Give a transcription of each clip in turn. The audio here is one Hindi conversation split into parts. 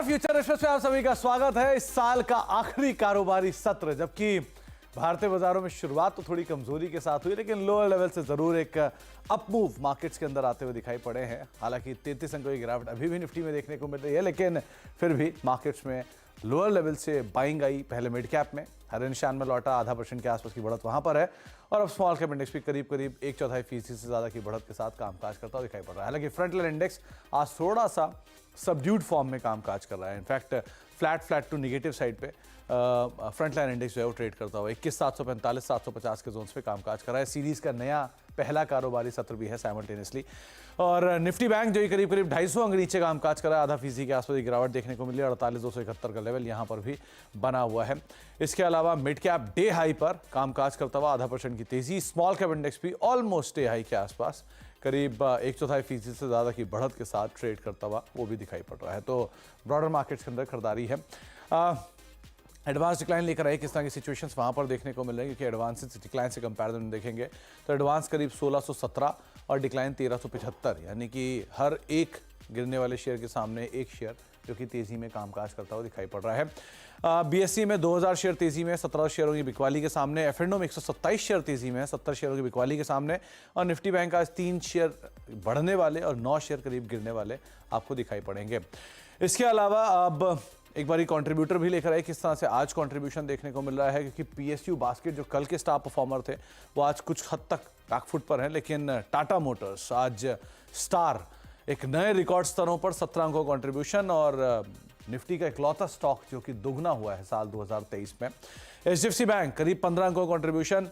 फ्यूचर एक्सप्रेस में आप सभी का स्वागत है। इस साल का आखिरी कारोबारी सत्र, जबकि भारतीय बाजारों में शुरुआत तो थोड़ी कमजोरी के साथ हुई, लेकिन लोअर लेवल से जरूर एक अप मूव मार्केट्स के अंदर आते हुए दिखाई पड़े हैं। हालांकि 33 अंकों की गिरावट अभी भी निफ्टी में देखने को मिल रही है, लेकिन फिर भी मार्केट्स में लोअर लेवल से बाइंग आई। पहले मिड कैप में हर निशान में लौटा, आधा % के आसपास की बढ़त वहां पर है, और अब स्मॉल कैप इंडेक्स भी करीब 1/4% से ज्यादा की बढ़त के साथ कामकाज करता हुआ दिखाई पड़ रहा है। हालांकि फ्रंट लाइन इंडेक्स आज थोड़ा सा सबड्यूड फॉर्म में कामकाज कर रहा है। In fact flat to negative side पे फ्रंट लाइन इंडेक्स जो है वो ट्रेड करता हुआ 21,745 750 के जोन्स पे कामकाज कर रहा है। सीरीज का नया पहला कारोबारी सत्र भी है साइमल्टेनियसली। और निफ्टी बैंक जो करीब 250 अंक नीचे कामकाज कर रहा है, आधा फीसदी के आसपास गिरावट देखने को मिली। 48,271 का लेवल यहाँ पर भी बना हुआ है। इसके अलावा मिड कैप डे हाई पर कामकाज करता हुआ 0.5% की तेजी। स्मॉल कैप इंडेक्स भी ऑलमोस्ट डे हाई के आसपास करीब 1/4% से ज़्यादा की बढ़त के साथ ट्रेड करता हुआ वो भी दिखाई पड़ रहा है। तो ब्रॉडर मार्केट्स के अंदर खरीदारी है। एडवांस डिक्लाइन लेकर आए, किस तरह की सिचुएशंस वहाँ पर देखने को मिल रही है, क्योंकि एडवांस डिक्लाइन से कंपैरिजन में देखेंगे तो एडवांस करीब 1617 और डिक्लाइन 1375, यानी कि हर एक गिरने वाले शेयर के सामने एक शेयर जो कि तेजी में कामकाज करता हुआ दिखाई पड़ रहा है। बीएसई में 2000 शेयर तेजी में, 17 शेयरों की बिकवाली के सामने। एफएनओ में 127 शेयर तेजी में, 70 शेयरों की बिकवाली के सामने। और निफ्टी बैंक आज 3 शेयर बढ़ने वाले और 9 शेयर करीब गिरने वाले आपको दिखाई पड़ेंगे। इसके अलावा अब एक बारी कंट्रीब्यूटर भी लेकर आए, किस तरह से आज कंट्रीब्यूशन देखने को मिल रहा है, क्योंकि पीएसयू बास्केट जो कल के स्टार परफॉर्मर थे वो आज कुछ हद तक बैकफुट पर हैं, लेकिन टाटा मोटर्स आज स्टार एक नए रिकॉर्ड स्तरों पर 17 अंकों कंट्रीब्यूशन, और निफ्टी का इकलौता स्टॉक जो कि दोगुना हुआ है साल 2023 में। एचडीएफसी बैंक करीब 15 अंकों कंट्रीब्यूशन,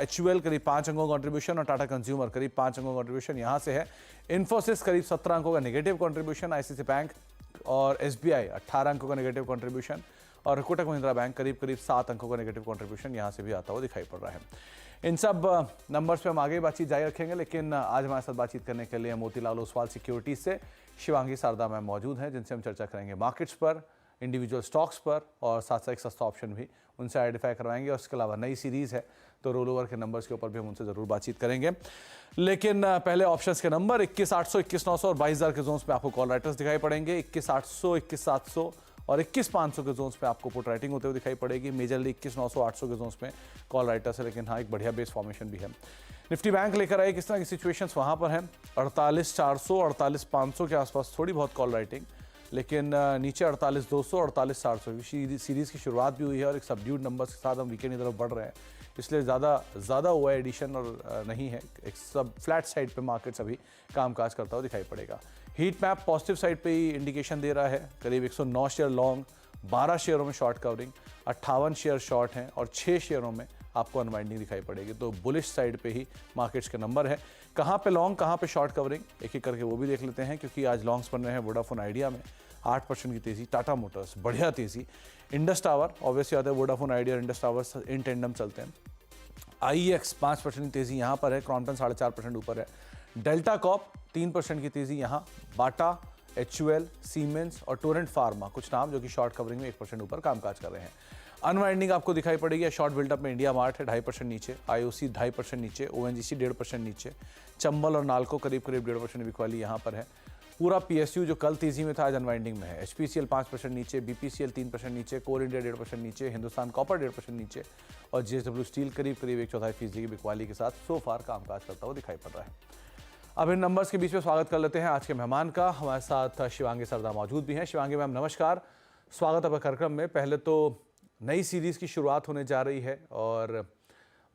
एचयूएल करीब 5 अंकों कंट्रीब्यूशन और टाटा कंज्यूमर करीब 5 अंकों कंट्रीब्यूशन यहाँ से है। इन्फोसिस करीब 17 अंकों का नेगेटिव कंट्रीब्यूशन, आईसीआईसी बैंक और एसबीआई 18 अंकों का नेगेटिव कंट्रीब्यूशन, और कोटक महिंद्रा बैंक करीब 7 अंकों का नेगेटिव कंट्रीब्यूशन यहाँ से भी आता हुआ दिखाई पड़ रहा है। इन सब नंबर्स पे हम आगे बातचीत जारी रखेंगे, लेकिन आज हमारे साथ बातचीत करने के लिए मोतीलाल ओसवाल सिक्योरिटीज से शिवांगी शारदा मैम मौजूद हैं, जिनसे हम चर्चा करेंगे मार्केट्स पर, इंडिविजुअल स्टॉक्स पर, और साथ साथ एक सस्ता ऑप्शन भी उनसे आइडेंटिफाई करवाएंगे। और इसके अलावा नई सीरीज़ है तो रोल ओवर के नंबर्स के ऊपर भी हम उनसे ज़रूर बातचीत करेंगे। लेकिन पहले ऑप्शंस के नंबर 21,800, 21,900 और 22,000 के जोन्स पे आपको कॉल राइटर्स दिखाई पड़ेंगे। 21,800, 21,700 और 21,500 के जोन्स पे आपको पुट राइटिंग होते हुए दिखाई पड़ेगी। मेजरली 21,900, 800 के जोन्स में कॉल राइटर्स है, लेकिन हाँ एक बढ़िया बेस फॉर्मेशन भी है। निफ्टी बैंक लेकर आए, किस तरह की सिचुएशंस वहाँ पर हैं। 48,400, 48,500 के आसपास थोड़ी बहुत कॉल राइटिंग, लेकिन नीचे 48,200, 48,400 सीरीज़ की शुरुआत भी हुई है, और एक सबड्यूड नंबर्स के साथ हम वीकेंड की तरफ बढ़ रहे हैं, इसलिए ज़्यादा ओवर एडिशन और नहीं है। एक सब फ्लैट साइड पे मार्केट्स अभी कामकाज करता हुआ दिखाई पड़ेगा। हीट मैप पॉजिटिव साइड पे ही इंडिकेशन दे रहा है, करीब 109 शेयर लॉन्ग, 12 शेयरों में शॉर्ट कवरिंग, 58 शेयर शॉर्ट हैं, और 6 शेयरों में आपको अनवाइंडिंग दिखाई पड़ेगी। तो बुलिश साइड पे ही मार्केट्स के नंबर है। कहाँ पे लॉन्ग, कहाँ पे शॉर्ट कवरिंग, एक एक करके वो भी देख लेते हैं, क्योंकि आज लॉन्ग्स बन रहे हैं। वोडाफोन आइडिया में 8% की तेजी, टाटा मोटर्स बढ़िया तेजी, इंडस टावर ऑब्वियसली आता है, वोडाफोन आइडिया और इंडस टावर इन टेंडम चलते हैं। आईएक्स 5% की तेजी यहाँ पर है, क्रॉम्पटन 4.5% ऊपर है। डेल्टा कॉप 3% की तेजी यहाँ, बाटा, एचयूएल, सीमेंस और टोरेंट फार्मा कुछ नाम जो कि शॉर्ट कवरिंग में 1% ऊपर कामकाज कर रहे हैं। अनवाइंडिंग आपको दिखाई पड़ेगी। शॉर्ट बिल्डअप में इंडिया मार्ट है 2.5% नीचे, आईओसी 2.5% नीचे, ओएनजीसी 1.5% नीचे, चंबल और नाल्को करीब 1.5% बिकवाली यहाँ पर है। पूरा पीएसयू जो कल तेजी में था आज अनवाइंडिंग में है। एचपीसीएल 5% नीचे, बीपीसीएल 3% नीचे, कोल इंडिया 1.5% नीचे, हिंदुस्तान कॉपर 1.5% नीचे, और जेएसडब्ल्यू स्टील करीब 1/4% की बिकवाली के साथ सो फार कामकाज करता हुआ दिखाई पड़ रहा है। अब इन नंबर्स के बीच में स्वागत कर लेते हैं आज के मेहमान का। हमारे साथ शिवांगी शारदा मौजूद भी हैं। शिवांगी मैम नमस्कार, स्वागत है कार्यक्रम में। पहले तो नई सीरीज़ की शुरुआत होने जा रही है, और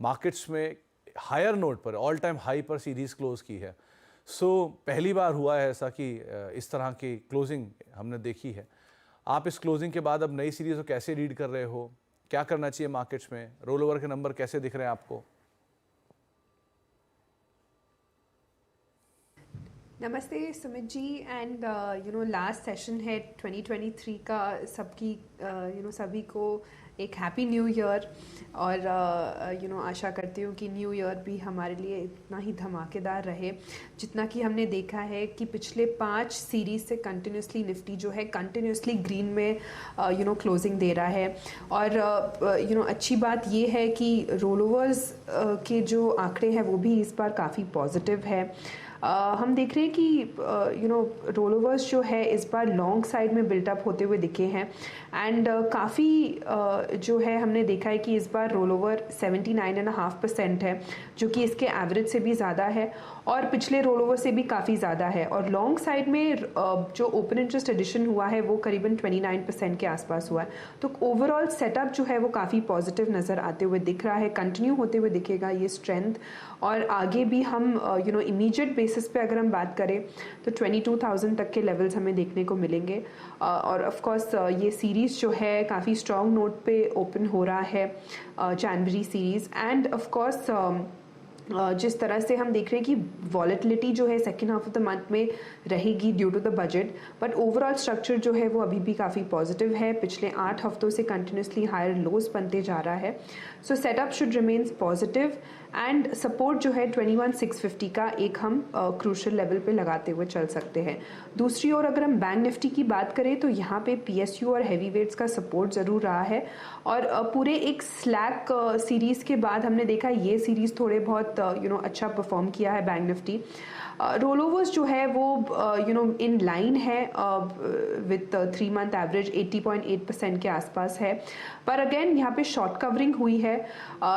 मार्केट्स में हायर नोट पर, ऑल टाइम हाई पर सीरीज़ क्लोज की है। पहली बार हुआ है ऐसा कि इस तरह की क्लोजिंग हमने देखी है। आप इस क्लोजिंग के बाद अब नई सीरीज़ को कैसे रीड कर रहे हो, क्या करना चाहिए मार्केट्स में, रोल ओवर के नंबर कैसे दिख रहे हैं आपको? नमस्ते Sumit ji. And last session है 2023 का, सबकी सभी को एक हैप्पी न्यू ईयर, और आशा करती हूँ कि न्यू ईयर भी हमारे लिए इतना ही धमाकेदार रहे जितना कि हमने देखा है कि पिछले 5 सीरीज से कंटिन्यूसली निफ्टी जो है कंटिन्यूसली ग्रीन में क्लोजिंग दे रहा है। और अच्छी बात ये है कि रोल ओवर्स के जो आंकड़े हैं वो भी इस बार काफ़ी पॉजिटिव है। हम देख रहे हैं कि रोल ओवर्स जो है इस बार लॉन्ग साइड में बिल्टअप होते हुए दिखे हैं एंड काफ़ी जो है हमने देखा है कि इस बार रोल ओवर 79.5% है, जो कि इसके एवरेज से भी ज़्यादा है और पिछले रोल ओवर से भी काफ़ी ज़्यादा है। और लॉन्ग साइड में जो ओपन इंटरेस्ट एडिशन हुआ है वो करीबन 29% के आसपास हुआ है। तो ओवरऑल सेटअप जो है वो काफ़ी पॉजिटिव नज़र आते हुए दिख रहा है, कंटिन्यू होते हुए दिखेगा ये स्ट्रेंथ। और आगे भी हम इमीडिएट बेसिस पे अगर हम बात करें तो 22,000 तक के लेवल्स हमें देखने को मिलेंगे। और ऑफ कोर्स ये सीरीज़ जो है काफ़ी स्ट्रॉन्ग नोट पे ओपन हो रहा है, जनवरी सीरीज़। एंड ऑफ कोर्स जिस तरह से हम देख रहे हैं कि वॉलेटिलिटी जो है second half of the month में रहेगी due to the budget, but overall structure जो है वो अभी भी काफ़ी पॉजिटिव है। पिछले 8 हफ्तों से कंटिन्यूसली हायर लोज बनते जा रहा है। So setup should remains positive and support जो है 21,650 का एक हम क्रूशल लेवल पे लगाते हुए चल सकते हैं। दूसरी ओर अगर हम बैंक निफ्टी की बात करें तो यहाँ पे PSU और हैवी वेट्स का सपोर्ट ज़रूर रहा है। और पूरे एक स्लैक सीरीज़ के बाद हमने देखा ये सीरीज़ थोड़े बहुत अच्छा परफॉर्म किया है बैंक निफ्टी। रोल ओवर्स जो है वो इन लाइन है विथ 3 मंथ एवरेज 80.8% के आसपास है। पर अगेन यहाँ पे शॉर्ट कवरिंग हुई है,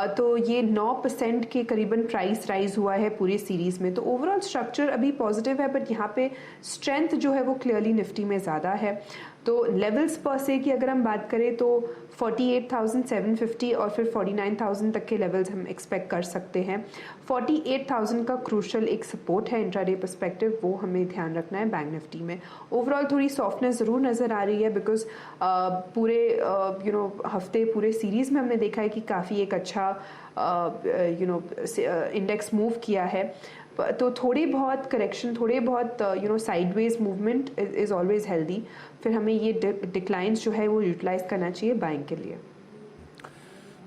तो ये 9% के करीबन प्राइस राइज हुआ है पूरी सीरीज में। तो ओवरऑल स्ट्रक्चर अभी पॉजिटिव है, बट यहाँ पे स्ट्रेंथ जो है वो क्लियरली निफ्टी में ज़्यादा है। तो लेवल्स पर से की अगर हम बात करें तो 48,750 और फिर 49,000 तक के लेवल्स हम एक्सपेक्ट कर सकते हैं। 48,000 का क्रूशल एक सपोर्ट है इंट्राडे पर्सपेक्टिव, वो हमें ध्यान रखना है बैंक निफ्टी में। ओवरऑल थोड़ी सॉफ्टनेस ज़रूर नज़र आ रही है बिकॉज पूरे हफ्ते पूरे सीरीज़ में हमने देखा है कि काफ़ी एक अच्छा इंडेक्स मूव किया है। तो थोड़ी बहुत करेक्शन, थोड़े बहुत sideways movement is always healthy. फिर हमें ये डिक्लाइंस जो है वो यूटिलाइज करना चाहिए बाइंग के लिए।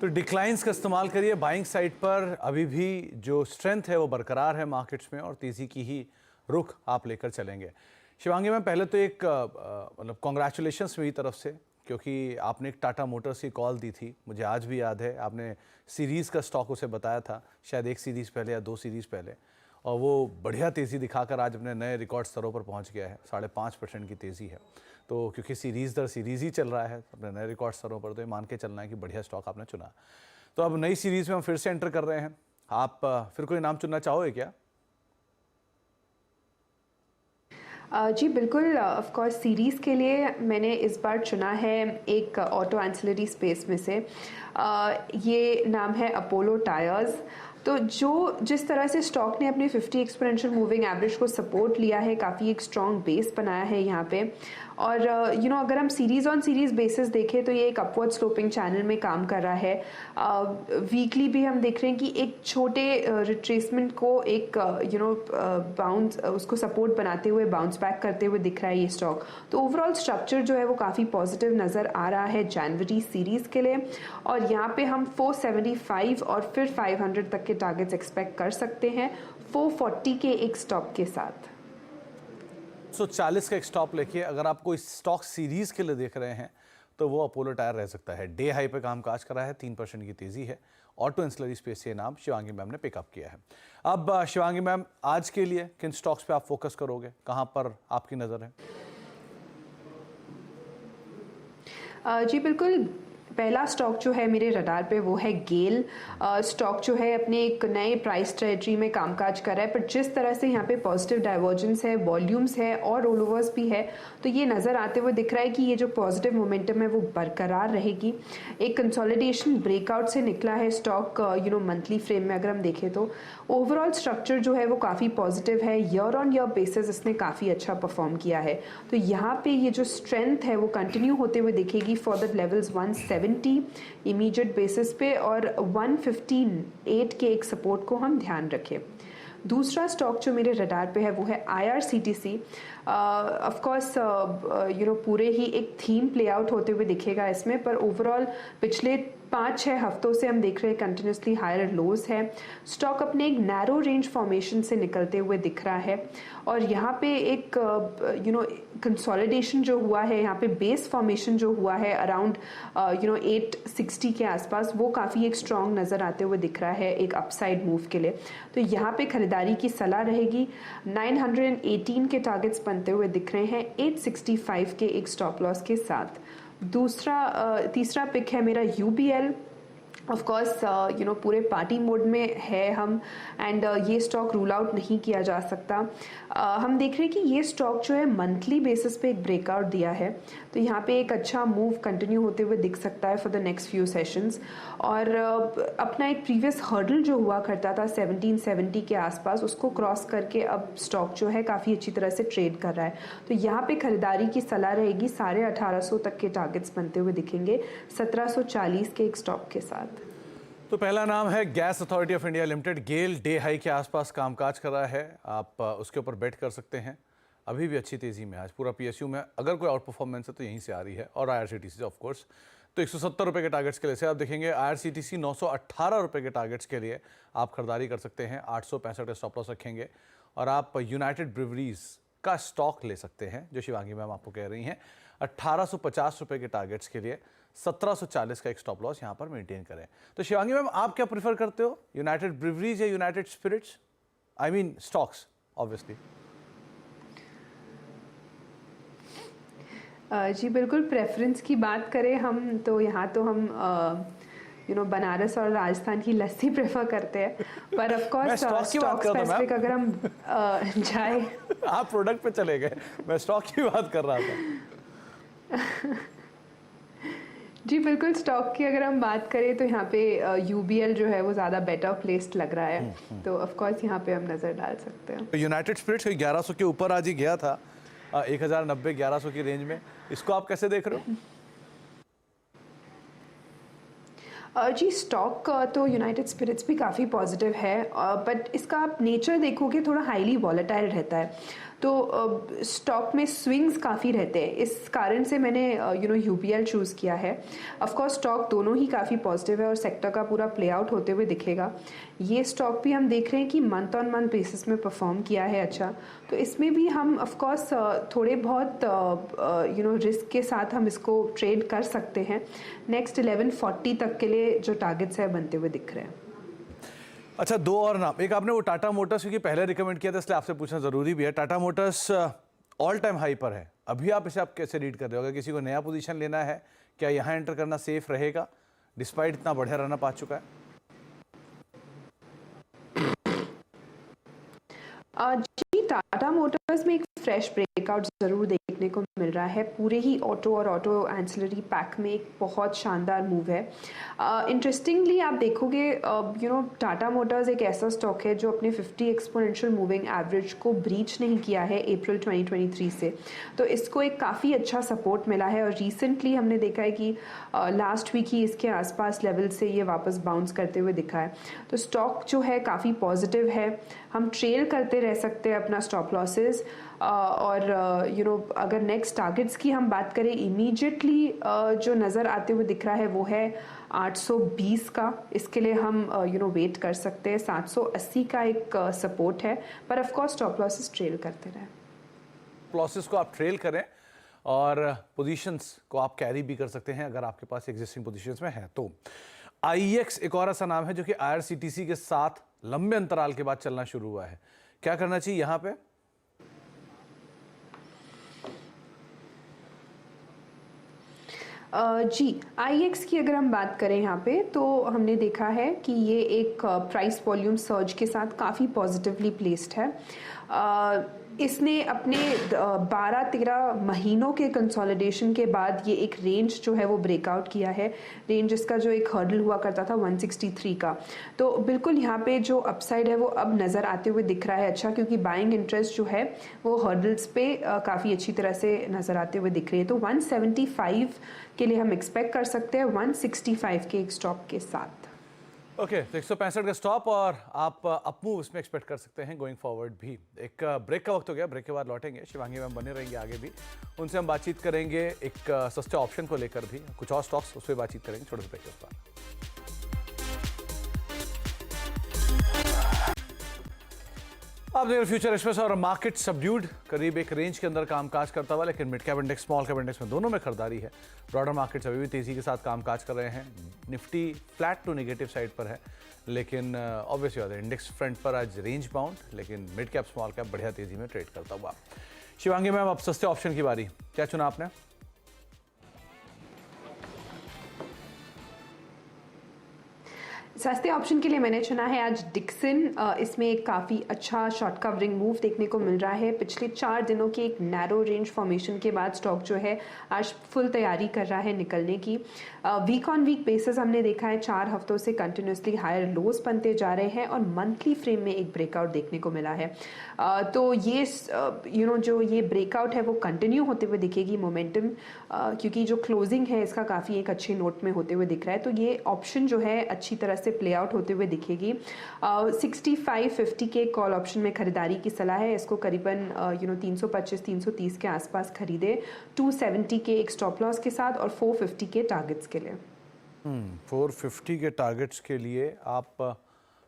तो डिक्लाइंस का इस्तेमाल करिए बाइंग साइड पर। अभी भी जो स्ट्रेंथ है वो बरकरार है मार्केट्स में और तेज़ी की ही रुख आप लेकर चलेंगे। शिवांगी मैम, पहले तो एक मतलब कॉन्ग्रेचुलेशंस मेरी तरफ से, क्योंकि आपने एक टाटा मोटर्स की कॉल दी थी, मुझे आज भी याद है। आपने सीरीज़ का स्टॉक उसे बताया था, शायद 1 सीरीज़ पहले या 2 सीरीज़ पहले, और वो बढ़िया तेज़ी दिखाकर आज अपने नए रिकॉर्ड स्तरों पर पहुंच गया है। 5.5% की तेज़ी है। तो क्योंकि सीरीज़ दर सीरीज़ ही चल रहा है अपने नए रिकॉर्ड स्तरों पर, तो ये मान के चलना है कि बढ़िया स्टॉक आपने चुना। तो अब नई सीरीज़ में हम फिर से एंटर कर रहे हैं। आप फिर कोई नाम चुनना चाहोगे क्या? जी बिल्कुल, ऑफ कोर्स सीरीज़ के लिए मैंने इस बार चुना है एक ऑटो एंसिलरी स्पेस में से। ये नाम है अपोलो टायर्स। तो जिस तरह से स्टॉक ने अपने 50 एक्सपोनेंशियल मूविंग एवरेज को सपोर्ट लिया है, काफ़ी एक स्ट्रॉन्ग बेस बनाया है यहाँ पे। और अगर हम सीरीज़ ऑन सीरीज़ बेसिस देखें तो ये एक अपवर्ड स्लोपिंग चैनल में काम कर रहा है। वीकली भी हम देख रहे हैं कि एक छोटे रिट्रेसमेंट को एक बाउंस उसको सपोर्ट बनाते हुए बाउंस बैक करते हुए दिख रहा है ये स्टॉक। तो ओवरऑल स्ट्रक्चर जो है वो काफ़ी पॉजिटिव नज़र आ रहा है जनवरी सीरीज़ के लिए। और यहाँ पे हम 475 और फिर 500 तक के टारगेट्स एक्सपेक्ट कर सकते हैं 440 के एक स्टॉप के साथ। 140 का एक स्टॉप लेके अगर आप कोई स्टॉक सीरीज के लिए देख रहे हैं तो वो अपोलो टायर रह सकता है। डे हाई पे कामकाज कर रहा है, 3% की तेजी है। ऑटो एंसिलरी स्पेस से नाम शिवांगी मैम ने पिकअप किया है। अब शिवांगी मैम, आज के लिए किन स्टॉक्स पे आप फोकस करोगे, कहां पर आपकी नजर है? जी बिल्कुल, पहला स्टॉक जो है मेरे रडार पे वो है गेल। स्टॉक जो है अपने एक नए प्राइस टेरिटरी में कामकाज कर रहा है, पर जिस तरह से यहाँ पे पॉजिटिव डाइवर्जेंस है, वॉल्यूम्स है और रोल ओवर्स भी है, तो ये नज़र आते हुए दिख रहा है कि ये जो पॉजिटिव मोमेंटम है वो बरकरार रहेगी। एक कंसोलिडेशन ब्रेकआउट से निकला है स्टॉक मंथली फ्रेम में अगर हम देखें तो ओवरऑल स्ट्रक्चर जो है वो काफ़ी पॉजिटिव है। ईयर ऑन ईयर बेसिस इसने काफ़ी अच्छा परफॉर्म किया है। तो यहाँ पे ये जो स्ट्रेंथ है वो कंटिन्यू होते हुए दिखेगी for the levels 170 immediate basis पे और 158 के एक सपोर्ट को हम ध्यान रखें। दूसरा स्टॉक जो मेरे रडार पे है वो है IRCTC। ऑफ कोर्स पूरे ही एक थीम प्ले आउट होते हुए दिखेगा इसमें, पर ओवरऑल पिछले 5-6 हफ्तों से हम देख रहे हैं कंटिन्यूसली हायर लोज है। स्टॉक अपने एक नैरो रेंज फॉर्मेशन से निकलते हुए दिख रहा है और यहाँ पे एक कंसोलिडेशन जो हुआ है, यहाँ पे बेस फॉर्मेशन जो हुआ है अराउंड 860 के आसपास, वो काफ़ी एक स्ट्रॉन्ग नज़र आते हुए दिख रहा है एक अपसाइड मूव के लिए। तो यहाँ पे खरीदारी की सलाह रहेगी। 918 के टारगेट्स बनते हुए दिख रहे हैं 865 के एक स्टॉप लॉस के साथ। तीसरा पिक है मेरा UBL। ऑफ कोर्स पूरे पार्टी मोड में है हम एंड ये स्टॉक रूल आउट नहीं किया जा सकता। हम देख रहे हैं कि ये स्टॉक जो है मंथली बेसिस पे एक ब्रेकआउट दिया है, तो यहाँ पे एक अच्छा मूव कंटिन्यू होते हुए दिख सकता है for the next few sessions. और अपना एक प्रीवियस हर्डल जो हुआ करता था 1770 के आसपास, उसको क्रॉस करके अब स्टॉक जो है काफ़ी अच्छी तरह से ट्रेड कर रहा है। तो यहाँ पे खरीदारी की सलाह रहेगी। 1850 तक के टारगेट्स बनते हुए दिखेंगे 1740 के एक स्टॉक के साथ। तो पहला नाम है gas authority of India limited. GAIL day high के आसपास कामकाज कर रहा है, आप उसके ऊपर बेट कर सकते हैं। अभी भी अच्छी तेजी में, आज पूरा PSU में अगर कोई आउट परफॉर्मेंस है तो यहीं से आ रही है, और IRCTC से ऑफ कोर्स। तो 170 रुपये के टारगेट्स के लिए से आप देखेंगे। IRCTC 918 रुपये के टारगेट्स के लिए आप खरीदारी कर सकते हैं। 865 का स्टॉप लॉस रखेंगे और आप यूनाइटेड ब्रिवरीज का स्टॉक ले सकते हैं, जो शिवांगी मैम आपको कह रही हैं। 1850 रुपये के टारगेट्स के लिए 1740 का एक स्टॉप लॉस यहाँ पर मेंटेन करें। तो शिवांगी मैम, आप क्या प्रेफर करते हो, यूनाइटेड ब्रिवरीज या United Spirits? I mean stocks obviously. जी बिल्कुल, प्रेफरेंस की बात करें हम तो यहाँ तो हम बनारस और राजस्थान की लस्सी प्रेफर करते हैं, पर ऑफ कोर्स स्टॉक स्पेसिफिक अगर हम जाए। आप प्रोडक्ट पे चले गए, मैं स्टॉक की बात कर रहा था। जी बिल्कुल, स्टॉक की अगर हम बात करें तो यहाँ पे UBL जो है वो ज़्यादा बेटर प्लेस्ड लग रहा है, तो ऑफ कोर्स यहाँ पे हम नज़र डाल सकते हैं। यूनाइटेड स्पिरिट्स 1100 के ऊपर आज ही गया था, 1090-1100 की रेंज में। इसको आप कैसे देख रहे हो? जी स्टॉक तो यूनाइटेड स्पिरिट्स भी काफ़ी पॉजिटिव है, बट इसका आप नेचर देखोगे थोड़ा हाईली वॉलेटाइल रहता है, तो स्टॉक में स्विंग्स काफ़ी रहते हैं। इस कारण से मैंने UBL चूज़ किया है। ऑफ कोर्स स्टॉक दोनों ही काफ़ी पॉजिटिव है और सेक्टर का पूरा प्ले आउट होते हुए दिखेगा। ये स्टॉक भी हम देख रहे हैं कि मंथ ऑन मंथ बेसिस में परफॉर्म किया है अच्छा, तो इसमें भी हम ऑफ कोर्स थोड़े बहुत रिस्क के साथ हम इसको ट्रेड कर सकते हैं। नेक्स्ट 1140 तक के लिए जो टारगेट्स है बनते हुए दिख रहे हैं। अच्छा, दो और नाम, एक आपने वो टाटा मोटर्स, क्योंकि पहले रिकमेंड किया था इसलिए आपसे पूछना जरूरी भी है। Tata Motors all time high पर है, अभी आप इसे आप कैसे रीड कर रहे हो? अगर किसी को नया पोजीशन लेना है, क्या यहाँ एंटर करना सेफ रहेगा डिस्पाइट इतना बढ़िया रनअप आ चुका है? जी टाटा मोटर्स में एक फ्रेश ब्रेकआउट ज़रूर देखने को मिल रहा है। पूरे ही ऑटो और ऑटो एंसिलरी पैक में एक बहुत शानदार मूव है। इंटरेस्टिंगली आप देखोगे टाटा मोटर्स एक ऐसा स्टॉक है जो अपने 50 एक्सपोनेंशियल मूविंग एवरेज को ब्रीच नहीं किया है अप्रैल 2023 से, तो इसको एक काफ़ी अच्छा सपोर्ट मिला है और रिसेंटली हमने देखा है कि लास्ट वीक ही इसके आसपास लेवल से ये वापस बाउंस करते हुए दिखा है। तो स्टॉक जो है काफ़ी पॉजिटिव है, हम ट्रेल करते रह सकते हैं अपना स्टॉप लॉसेस। और अगर नेक्स्ट टारगेट्स की हम बात करें, इमीडिएटली जो नज़र आते हुए दिख रहा है वो है 820 का। इसके लिए हम वेट कर सकते हैं। 780 का एक सपोर्ट है, पर of course stop losses trail करते रहें। लॉसेस को आप ट्रेल करें और पोजीशंस को आप कैरी भी कर सकते हैं अगर आपके पास एग्जिस्टिंग पोजीशंस में है तो। IEX एक और ऐसा नाम है जो कि IRCTC के साथ लंबे अंतराल के बाद चलना शुरू हुआ है। क्या करना चाहिए यहाँ पे? जी IEX की अगर हम बात करें यहाँ पे, तो हमने देखा है कि ये एक प्राइस वॉल्यूम सर्ज के साथ काफ़ी पॉजिटिवली प्लेस्ड है। इसने अपने 12-13 महीनों के कंसोलिडेशन के बाद ये एक रेंज जो है वो ब्रेकआउट किया है। रेंज इसका जो एक हर्डल हुआ करता था 163 का, तो बिल्कुल यहाँ पे जो अपसाइड है वो अब नज़र आते हुए दिख रहा है अच्छा, क्योंकि बाइंग इंटरेस्ट जो है वो हर्डल्स पे काफ़ी अच्छी तरह से नज़र आते हुए दिख रही है। तो 175 के लिए हम एक्सपेक्ट कर सकते हैं 165 के एक स्टॉप के साथ। ओके, तो 165 का स्टॉप और आप अपमूव इसमें एक्सपेक्ट कर सकते हैं गोइंग फॉरवर्ड भी। एक ब्रेक का वक्त हो गया, ब्रेक के बाद लौटेंगे। शिवांगी मैम बने रहेंगे आगे भी, उनसे हम बातचीत करेंगे एक सस्ते ऑप्शन को लेकर भी, कुछ और स्टॉक्स उस पर बातचीत करेंगे छोटे से ब्रेक के उस पर। आप देख रहे फ्यूचर एक्सप्रेस और मार्केट सबड्यूड करीब एक रेंज के अंदर कामकाज करता हुआ, लेकिन mid cap index small cap index में दोनों में खरीदारी है। ब्रॉडर मार्केट्स अभी भी तेजी के साथ कामकाज कर रहे हैं। Nifty flat to negative side पर है, लेकिन ऑब्वियसली बात है इंडेक्स फ्रंट पर आज रेंज बाउंड, लेकिन मिड कैप स्मॉल कैप बढ़िया तेजी में ट्रेड करता हुआ। शिवांगी मैम, अब सस्ते ऑप्शन की बारी, क्या चुना आपने? सस्ते ऑप्शन के लिए मैंने चुना है आज डिक्सन। इसमें एक काफ़ी अच्छा शॉर्ट कवरिंग मूव देखने को मिल रहा है। पिछले 4 दिनों के एक नैरो रेंज फॉर्मेशन के बाद स्टॉक जो है आज फुल तैयारी कर रहा है निकलने की। वीक ऑन वीक बेसिस हमने देखा है 4 हफ्तों से कंटिन्यूसली हायर लोज बनते जा रहे हैं और मंथली फ्रेम में एक ब्रेकआउट देखने को मिला है। तो ये जो ये ब्रेकआउट है वो कंटिन्यू होते हुए दिखेगी मोमेंटम, क्योंकि जो क्लोजिंग है इसका काफ़ी एक अच्छे नोट में होते हुए दिख रहा है। तो ये ऑप्शन जो है अच्छी तरह से प्ले आउट होते हुए दिखेगी। 65-50 के कॉल ऑप्शन में खरीदारी की सलाह है। इसको करीबन 325-330 के आसपास खरीदे, 270 के एक स्टॉप लॉस के साथ और 450 के टारगेट्स के लिए। 450 के टारगेट्स के लिए आप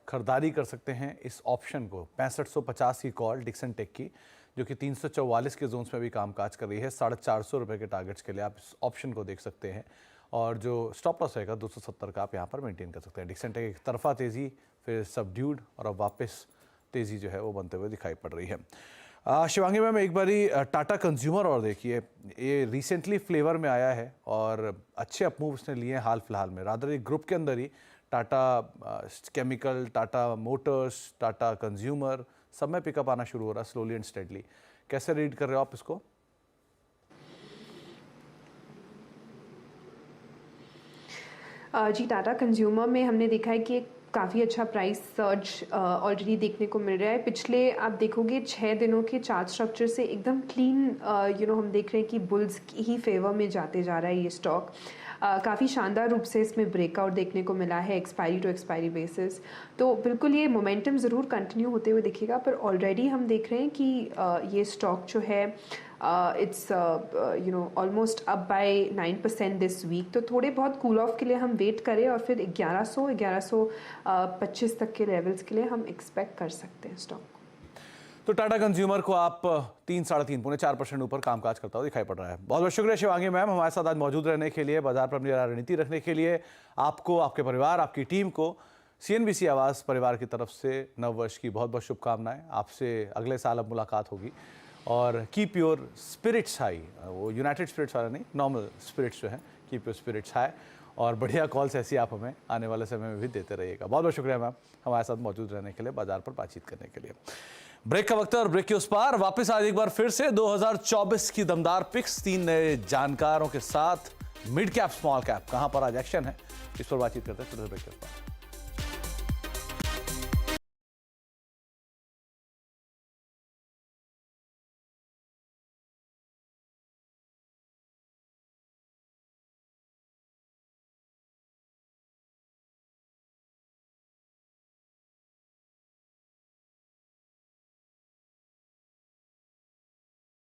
खरीदारी कर सकते हैं इस ऑप्शन को। 6550 की कॉल डिक्सन टेक की, जो कि 344 के जोन्स में भी कामकाज कर रही है। 450 रुपये के टारगेट्स के लिए आप इस ऑप्शन को देख सकते हैं, और जो स्टॉप लॉस रहेगा 270 का आप यहाँ पर मेंटेन कर सकते हैं। डिक्सन टेक एक तरफा तेज़ी, फिर सबड्यूड, और अब वापस तेज़ी जो है वो बनते हुए दिखाई पड़ रही है। शिवांगी मैम, एक बारी टाटा कंज्यूमर और देखिए, ये रिसेंटली फ्लेवर में आया है और अच्छे अपमूव उसने लिए हैं हाल फिलहाल में। रादर एक ग्रुप के अंदर ही Tata chemical, Tata Motors, Tata consumer सब में पिकअप आना शुरू हो रहा है स्लोली एंड स्टेडली। कैसे रीड कर रहे हो आप इसको? जी, टाटा कंज्यूमर में हमने देखा है कि काफ़ी अच्छा प्राइस सर्ज ऑलरेडी देखने को मिल रहा है। पिछले आप देखोगे 6 दिनों के चार्ट स्ट्रक्चर से एकदम क्लीन हम देख रहे हैं कि बुल्स ही फेवर में जाते जा रहा है ये स्टॉक। काफ़ी शानदार रूप से इसमें ब्रेकआउट देखने को मिला है एक्सपायरी टू एक्सपायरी बेसिस। तो बिल्कुल ये मोमेंटम ज़रूर कंटिन्यू होते हुए दिखेगा, पर ऑलरेडी हम देख रहे हैं कि ये स्टॉक जो है it's almost up by 9% this week. तो थोड़े बहुत कूल ऑफ के लिए हम वेट करें और फिर 1125 तक के लेवल्स के लिए हम एक्सपेक्ट कर सकते हैं स्टॉक। तो टाटा कंज्यूमर को आप 3-3.5% ऊपर कामकाज करता हुआ दिखाई पड़ रहा है। बहुत बहुत शुक्रिया शिवांगी मैम, हमारे साथ आज मौजूद रहने के लिए, बाजार पर अपनी रणनीति रखने के लिए। आपको, आपके परिवार, आपकी टीम को CNBC आवाज़ परिवार की तरफ से नववर्ष की बहुत बहुत शुभकामनाएं। आपसे अगले साल अब मुलाकात होगी, और कीप योर स्पिरिट्स हाई। वो यूनाइटेड स्पिरिट्स वाला नहीं, नॉर्मल स्पिरिट्स जो है, कीप योर स्पिरिट्स हाई। और बढ़िया कॉल्स ऐसी आप हमें आने वाले समय में भी देते रहिएगा। बहुत बहुत शुक्रिया मैम हमारे साथ मौजूद रहने के लिए, बाजार पर बातचीत करने के लिए। ब्रेक का वक्त है और ब्रेक के उस पार वापस आज एक बार फिर से 2024 की दमदार पिक्स 3 नए जानकारों के साथ। मिड कैप स्मॉल कैप कहां पर आज एक्शन है, इस पर बातचीत करते हैं ब्रेक के उस पार।